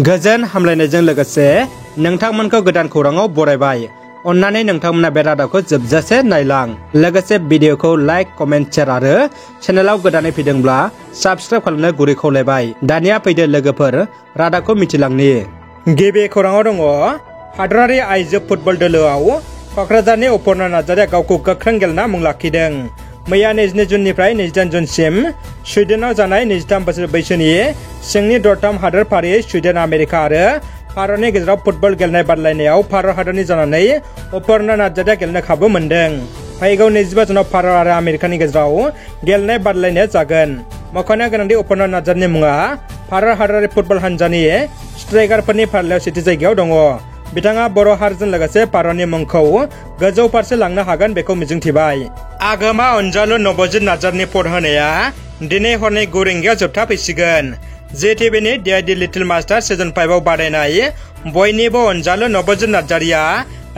गोजोन हामलायनायजों लोगोसे नोंथांमोनखौ गोदान खौराङाव बरायबाय। अन्नानै नोंथांमोना बे रादाबखौ जोबजासे नायलां। लोगोसे भिडिअखौ लाइक, कमेन्ट, शेयार आरो चेनेलाव गोदानै फैदोंब्ला साबस्क्राइब खालामनो गुरै खावलायबाय। दानिया फैदो लोगोफोर रादाबखौ मिथिलांनि। गिबि खौराङाव दङ हादरारि आइजो फुटबल दोलोआव क'क्राझारनि अपर्णा नार्जारिया गावखौ गोख्रों गेलेना मुं लाखिदों। मैया 22 जुननिफ्राय 28 जुनसिम स्वीडेनाव जानाय 23 बोसोर बैसोनि सिंनि दरथाम हादोर फारियै स्वीडेन, आमेरिका आरो भारतनि गेजेराव फुटबल गेलेनाय बादायलायनायाव भारत हादरनि जानानै अपर्णा नार्जारिया गेलेनो खाबु मोनदों। फैगौ 25 जुनाव भारत आरो आमेरिकानि गेजेराव गेलेनाय बादायलायनाया जागोन। मख'नो गोनांदि अपर्णा नार्जारिनि मुङा भारत हादरारि फुटबल हानजानि स्ट्राइकारफोरनि फारिलाइयाव सेथि जायगायाव दङ। बिथाङा बर' हारिजों लोगोसे भारतनि मुंखौ गोजौ फारसे लांनो हागोन बेखौ मिजिंथिबाय। आगोमा अनजालु नबजित नार्जारिनि पद होनाया दिनै हरनि 9 रिंगायाव जोबथा फैसिगोन। JTBनि डि लिटिल मास्टार सिजन 5आव बादायनाय बयनिबो अनजालु नबजित नार्जारिया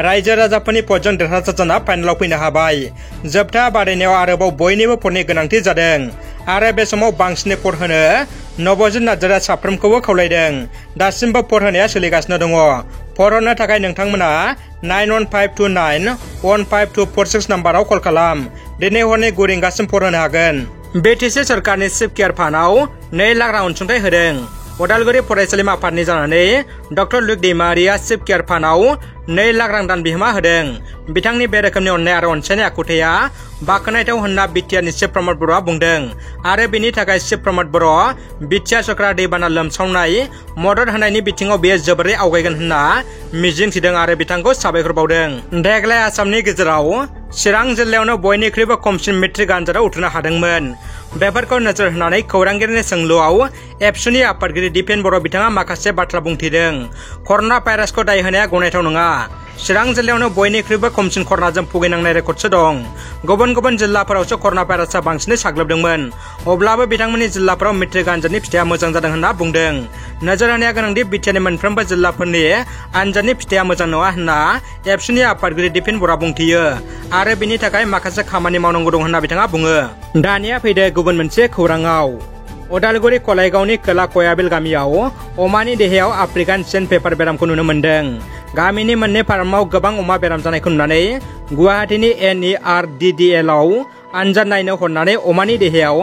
रायजो राजाफोरनि पदजों देरहासार जाना फाइनालाव फैनो हाबाय। जोबथा बादायनायाव आरोबाव बयनिबो पदनि गोनांथि जादों आरो बे समाव बांसिनै पद होनो नबजित नार्जारिया साफ्रोमखौबो खावलायदों। दासिमबो पद होनाया सोलिगासिनो दङ। पद हरनो थाखाय नोंथांमोना 9152915246 नाम्बाराव कल खालाम। दिनै हरनि 9 रिंगासिम पद होनो हागोन। BTC सरकारनि चिफ केयार फान्डआव 2 लाख रां अनसुंथाइ होदों। उदालगुरि फरायसालिमा आफादनि जानानै डक्टर लुक दैमारिया चिफ केयार फान्डआव 2 लाख रां दान बिहोमा होदों। बिथांनि बे रोखोमनि अननाय आरो अनसायनाय आखुथाया बाख्नायथाव होनना बिटिआरनि चिफ प्रमद बर'आ बुंदों आरो बेनि थाखाय चिफ प्रमद बर' बिटिआर सरकारा दैबाना लोमसावनाय मदद होनायनि बिथिङाव बेयो जोबोरै आवगायगोन होनना मिजिंथिदों आरो बिथांखौ साबायखर बावदों। देग्लाय आसामनि गेजेराव चिरां जिल्लायावनो बयनिख्रुइबो खमसिन मेट्रिक आनजादाव उथ्रिनो हादोंमोन। बेफोरखौ नोजोर होनानै खौरांगिरिनि सोंलुआव एबसुनि आफादगिरि दिपेन बर' बिथाङा माखासे बाथ्रा बुंथिदों। कर'ना भाइरासखौ दाय होनाया गनायथाव नङा। चिरां जिल्लायावनो बयनिख्रुइबो खमसिन कर'नाजों भुगिनांनाय रेकर्डसो दं। गुबुन गुबुन जिल्लाफोरावसो कर'ना भाइरासआ बांसिनै साग्लोबदोंमोन। अब्लाबो बिथांमोननि जिल्लाफोराव मेट्रिक आनजादनि फिथाइया मोजां जादों होनना बुंदों। नोजोर होनाया गोनांदि बिटिआरनि मोनफ्रोमबो जिल्लाफोरनि आनजादनि फिथाइया मोजां नङा होनना एबसुनि आफादगिरि दिपेन बर'आ बुंथियो आरो बेनि थाखाय माखासे खामानि मावनांगौ दं होनना बिथाङा बुङो। दानिया फैदो गुबुन मोनसे खौराङाव। उदालगुरि कलाइगावनि खोला कयाबिल गामियाव अमानि देहायाव आफ्रिकान सेन्ड पेपार बेरामखौ नुनो मोन्दों। गामिनि मोननै फार्माव गोबां अमा बेराम जानायखौ नुनानै गुवाहाटीनि NERDDL आव आनजाद नायनो हरनानै अमानि देहायाव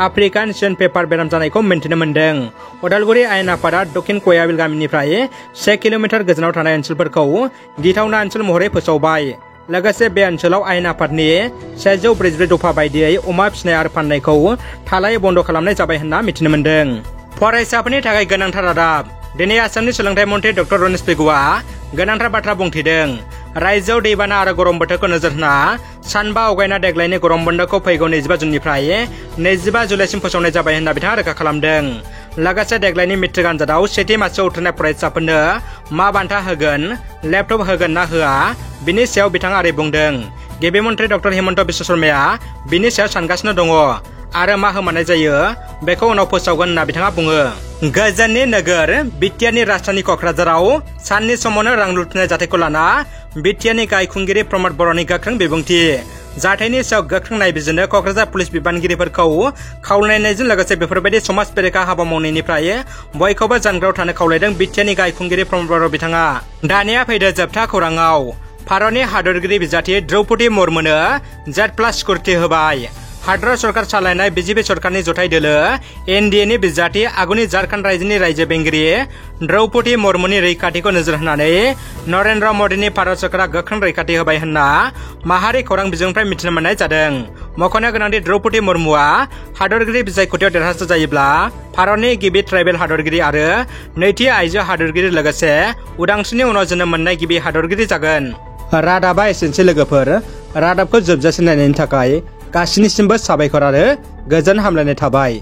आफ्रिकान सेन्ड पेपार बेराम जानायखौ मिन्थिनो मोन्दों। उदालगुरि आयेन आफादा दक्षिण कयाबिल गामिनिफ्राय 1 किल'मिटार गोजानाव थानाय ओनसोलफोरखौ गिथावना ओनसोल महरै फोसावबाय। लोगोसे बे ओनसोलाव आयेन आफादनि 144 दफा बायदियै अमा फिसिनाय आरो फाननायखौ थालायै बन्द' खालामनाय जाबाय होनना मिथिनो मोन्दों। फरायसाफोरनि थाखाय गोनांथार रादाब। दिनै आसामनि सोलोंथाइ मन्थ्रि डक्टर रनेश पेगुआ गोनांथार बाथ्रा बुंथिदों। रायजोआव दैबाना आरो गरम बोथोरखौ नोजोर होना सानबा आवगायना देग्लायनि गरम बन्द'खौ फैगौ 25 जुननिफ्राय 25 जुलाइसिम फोसावनाय जाबाय होनना बिथाङा रोखा खालामदों। लोगोसे देग्लायनि मेट्रिक आनजादाव सेथि मासिआव उथ्रिनाय फरायसाफोरनो मा बान्था होगोन, लेपटप होगोन ना होआ बिनि सायाव बिथाङा ओरै बुंदों। गिबि मन्थ्रि डक्टर हेमन्त बिश्व शर्माया बिनि सायाव सानगासिनो दङ आरो मा होमानाय जायो बेखौ उनाव फोसावगोन होनना बिथाङा बुङो। गोजोननि नोगोर बिटिआरनि राजधानी क'क्राझाराव साननि समावनो रां लुथिनाय जाथायखौ लाना बिटिआरनि गायखुंगिरि प्रमद बर'नि गोख्रों बिबुंथि। जाथायनि सायाव गोख्रों नायबिजिरनो क'क्राझार पुलिस बिबानगिरिफोरखौ खावलायनायजों लोगोसे बेफोरबायदि समाज बेरेखा हाबा मावनायनिफ्राय बयखौबो जानगाराव थानो खावलायदों बिटिआरनि गायखुंगिरि प्रमद बर' बिथाङा। दानिया फैदो जोबथा खौराङाव। भारतनि हादरगिरि बिजाथि द्रौपदी मुर्मुनो Z+ सिकिउरिटि होबाय। हादर सरकार सालायनाय BJP सरकारनि जथाय दोलो NDAनि बिजाथि आगुनि झारखन्ड रायजोनि रायजो बेंगिरि द्रौपदी मुर्मुनि रैखाथिखौ नोजोर होनानै नरेन्द्र मदिनि भारत सरकारा गोख्रों रैखाथि होबाय होनना माहारि खौरां बिजोंनिफ्राय मिथिनो मोननाय जादों। मख'नो गोनांदि द्रौपदी मुर्मुआ हादरगिरि बिसायख'थियाव देरहासार जायोब्ला भारतनि गिबि ट्राइबेल हादरगिरि आरो नैथि आइजो हादरगिरि लोगोसे उदांस्रिनि उनाव जोनोम मोननाय गिबि हादरगिरि जागोन। रादाबा एसेनोसै लोगोफोर। रादाबखौ जोबजासिम नायनायनि थाखाय गासिनिसिमबो साबायखर आरो गोजोन हामलायनाय थाबाय।